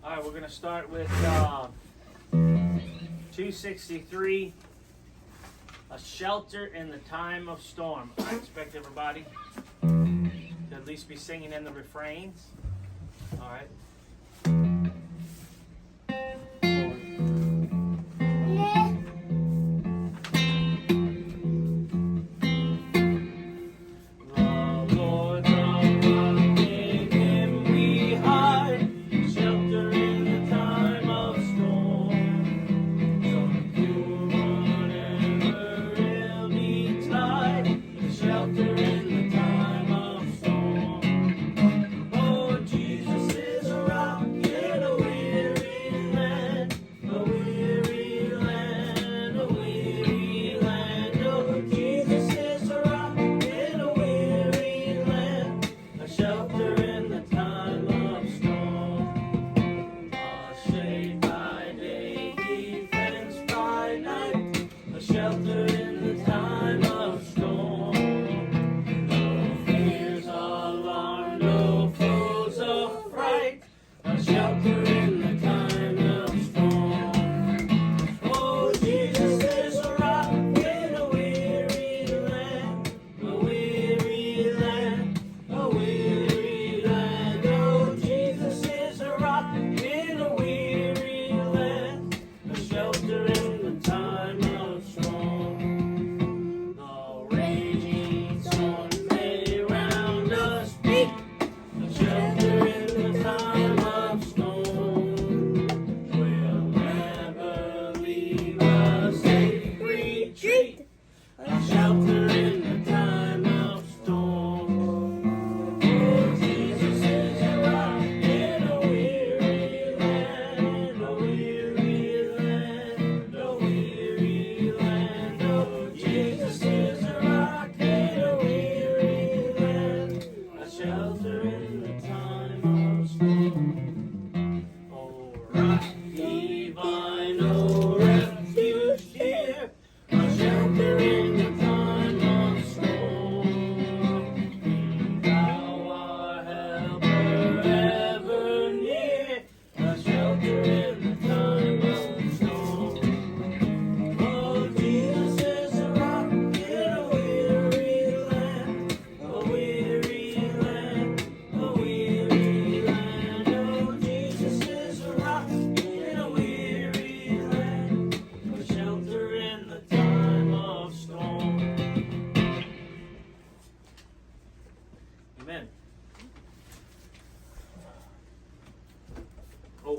All right, we're going to start with 263, A Shelter in the Time of Storm. I expect everybody to at least be singing in the refrains. All right.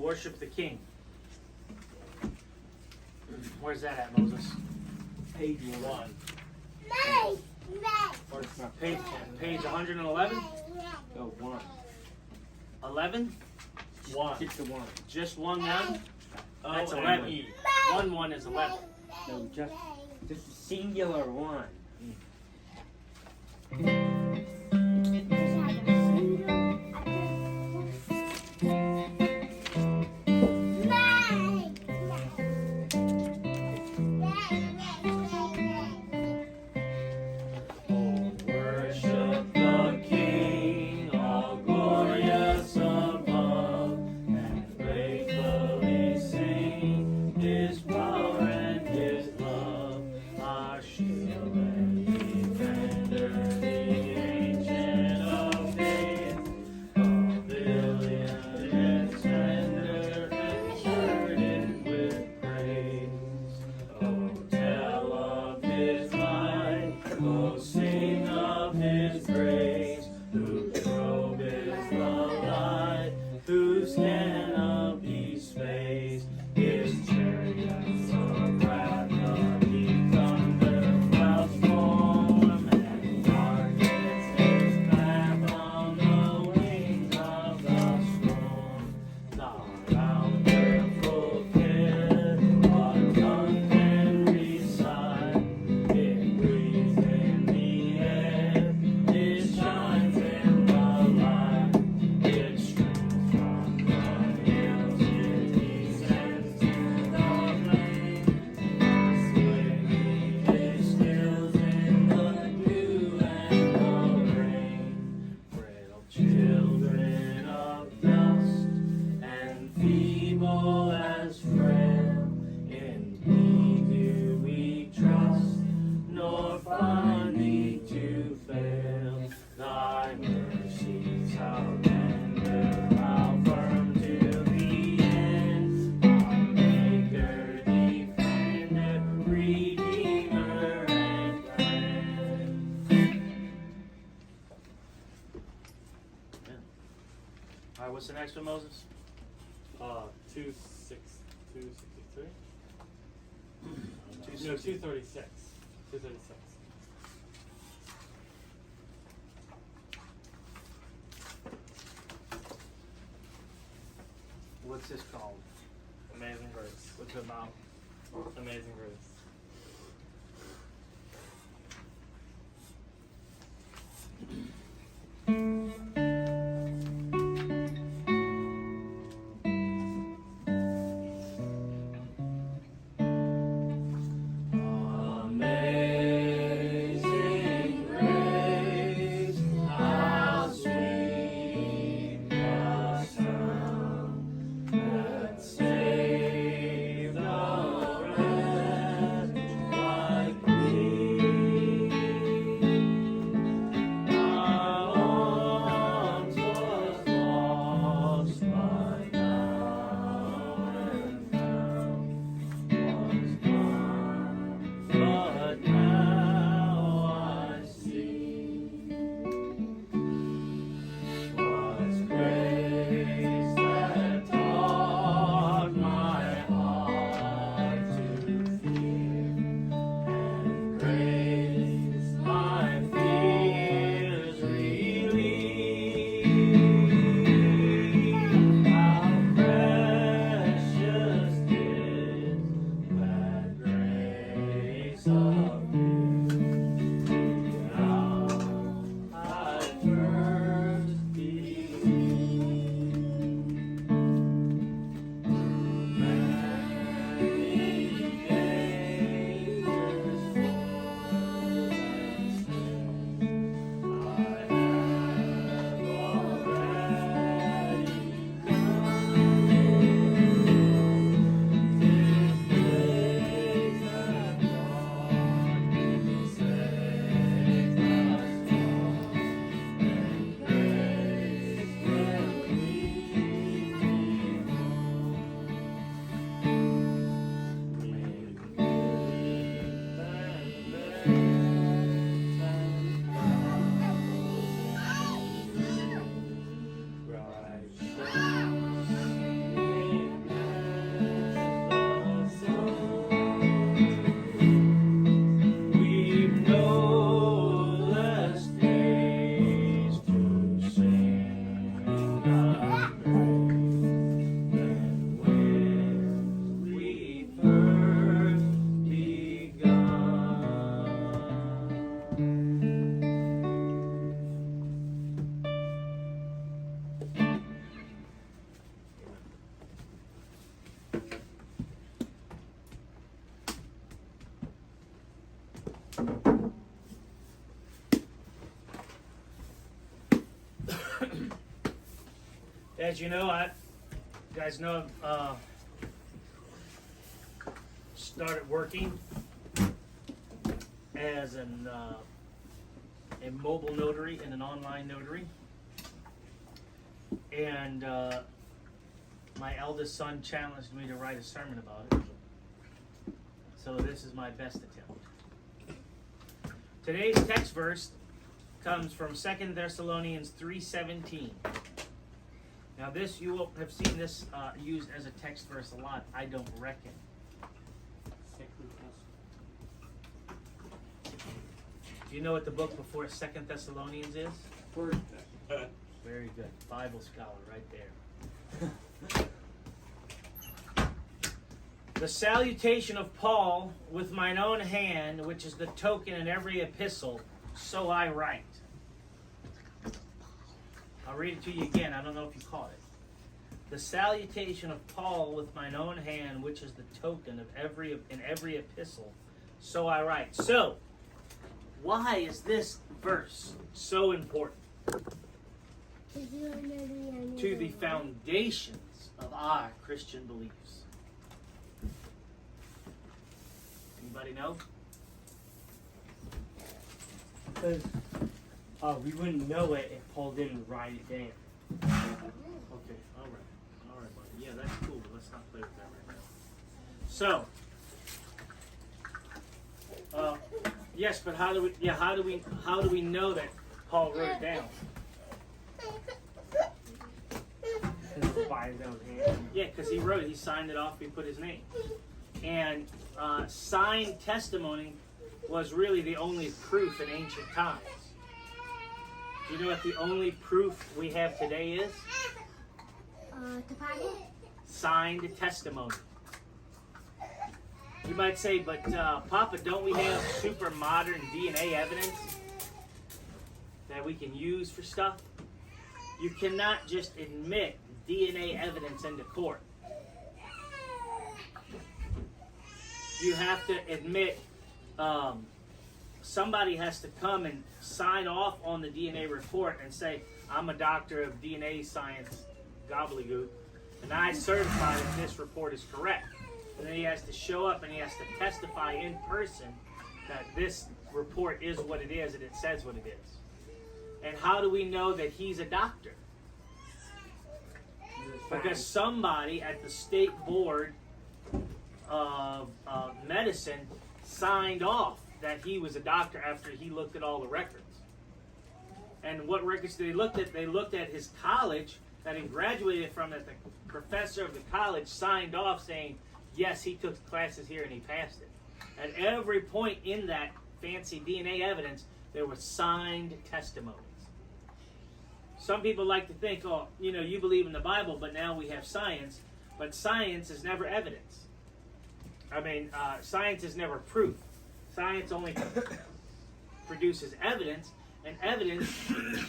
Worship the King. Where's that at, Moses? Page 1. Page 111? No, 1. 11? 1. Just the 1. Just 1 1? That's 11. 1 is 11. No, just the singular 1. Shield and defender. feeble as frail, in thee do we trust, nor find thee to fail. Thy mercies how tender, how firm to the end. Our Maker, Defender, Redeemer, and friend. All right, what's the next one, Moses? 263? No, 260. 236. 236. What's this called? Amazing Grace. What's it about? Amazing Grace. Amazing grace, how sweet the sound that saved a wretch like me. I once was lost, but now am found. Was blind, but now I see. 'Twas grace that taught my heart to fear, and grace my fears relieved. How precious is that grace of you, how I first believed. Many dangers full and snares I have already come. This grace that brought me safe thus far, and grace will lead me home. We've no less days to sing thy praise than when we first begun. As you know, you guys know, started working as a mobile notary and an online notary, and my eldest son challenged me to write a sermon about it. So this is my best attempt. Today's text verse comes from 2 Thessalonians 3:17. Now this, you will have seen this used as a text verse a lot, I don't reckon. Do you know what the book before 2 Thessalonians is? Very good. Bible scholar right there. The salutation of Paul with mine own hand, which is the token in every epistle, so I write. I'll read it to you again. I don't know if you caught it. The salutation of Paul with mine own hand, which is the token of in every epistle, so I write. So, why is this verse so important to the foundations of our Christian beliefs? Anybody know? Because we wouldn't know it if Paul didn't write it down. Okay, all right, buddy. Yeah, that's cool, but let's not play with that right now. So, yes, but how do we know that Paul wrote it down? Because it's by his own hand. Yeah, because he wrote it. He signed it off. He put his name. And signed testimony was really the only proof in ancient times. You know what the only proof we have today is? Signed testimony. You might say, but Papa, don't we have super modern DNA evidence that we can use for stuff? You cannot just admit DNA evidence into court. You have to admit somebody has to come and sign off on the DNA report and say, I'm a doctor of DNA science, gobbledygook, and I certify that this report is correct. And then he has to show up and he has to testify in person that this report is what it is and it says what it is. And how do we know that he's a doctor? Because somebody at the state board of medicine signed off that he was a doctor after he looked at all the records. And what records did they look at? They looked at his college that he graduated from, that the professor of the college signed off saying, yes, he took classes here and he passed it. At every point in that fancy DNA evidence, there were signed testimonies. Some people like to think, oh, you believe in the Bible, but now we have science. But science is never evidence. Science is never proof. Science only produces evidence, and evidence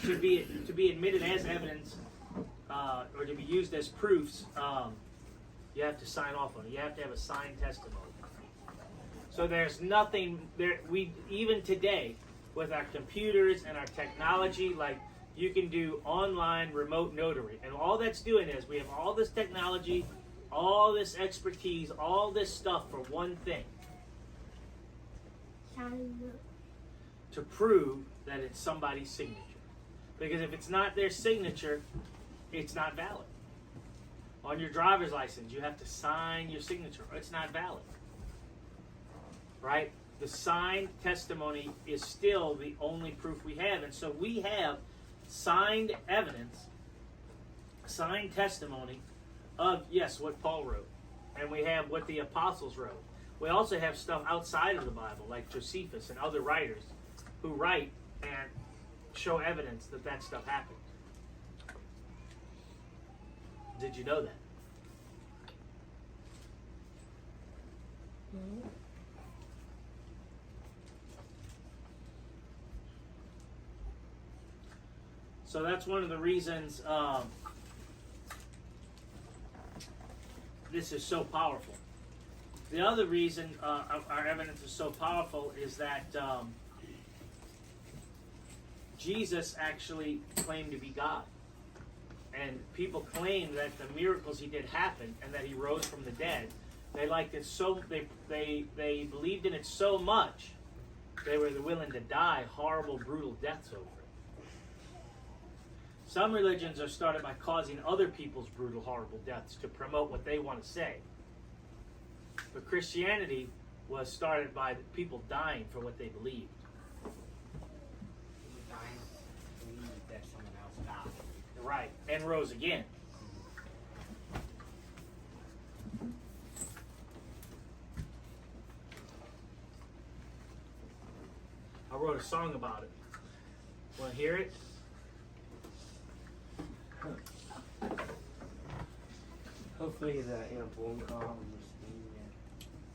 to be admitted as evidence or to be used as proofs, you have to sign off on it. You have to have a signed testimony. So there's nothing there. We even today with our computers and our technology, like you can do online remote notary, and all that's doing is we have all this technology, all this expertise, all this stuff for one thing. To prove that it's somebody's signature. Because if it's not their signature, it's not valid. On your driver's license, you have to sign your signature, or it's not valid. Right? The signed testimony is still the only proof we have. And so we have signed evidence, signed testimony of, yes, what Paul wrote. And we have what the apostles wrote. We also have stuff outside of the Bible, like Josephus and other writers who write and show evidence that that stuff happened. Did you know that? Mm-hmm. So that's one of the reasons this is so powerful. The other reason our evidence is so powerful is that Jesus actually claimed to be God. And people claim that the miracles he did happened and that he rose from the dead. They liked it so, they believed in it so much, they were willing to die horrible, brutal deaths over it. Some religions are started by causing other people's brutal, horrible deaths to promote what they want to say. But Christianity was started by the people dying for what they believed. Believe that someone else died. Right, and rose again. I wrote a song about it. Want to hear it? Hopefully the amp won't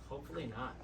Hopefully not.